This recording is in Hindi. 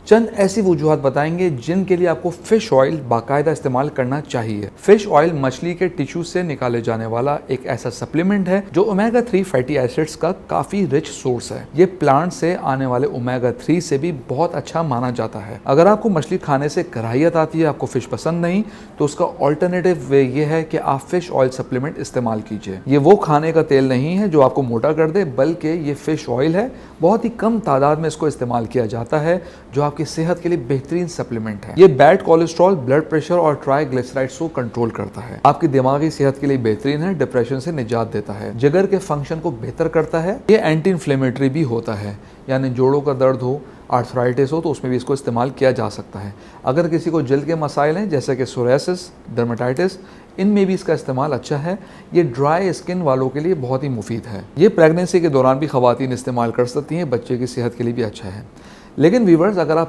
चंद ऐसी वजूहत बताएंगे जिनके लिए आपको फिश ऑयल बाकायदा इस्तेमाल करना चाहिए। फिश ऑयल मछली के टिश्यू से निकाले जाने वाला एक ऐसा सप्लीमेंट है जो ओमेगा 3 फैटी एसिड्स का काफी रिच सोर्स है। ये प्लांट से आने वाले ओमेगा 3 से भी बहुत अच्छा माना जाता है। अगर आपको मछली खाने से कराहियत आती है, आपको फिश पसंद नहीं, तो उसका ऑल्टरनेटिव वे ये है कि आप फिश ऑयल सप्लीमेंट इस्तेमाल कीजिए। ये वो खाने का तेल नहीं है जो आपको मोटा कर दे, बल्कि ये फिश ऑयल है। बहुत ही कम तादाद में इसको इस्तेमाल किया जाता है जो आपकी सेहत के लिए बेहतरीन सप्लीमेंट है। ये बैड कोलेस्ट्रॉल, ब्लड प्रेशर और ट्राइग्लिसराइड्स को कंट्रोल करता है। आपकी दिमागी सेहत के लिए बेहतरीन है, डिप्रेशन से निजात देता है, जिगर के फंक्शन को बेहतर करता है। ये एंटी इन्फ्लेमेटरी भी होता है, यानी जोड़ों का दर्द हो, आर्थराइटिस हो, तो उसमें भी इसको इस्तेमाल किया जा सकता है। अगर किसी को जल्द के मसाइल हैं जैसे कि सोरियासिस, डर्मेटाइटिस, इनमें भी इसका इस्तेमाल अच्छा है। ये ड्राई स्किन वालों के लिए बहुत ही मुफीद है। ये प्रेगनेंसी के दौरान भी ख़वातीन इस्तेमाल कर सकती हैं, बच्चे की सेहत के लिए भी अच्छा है। लेकिन व्यूअर्स, अगर आप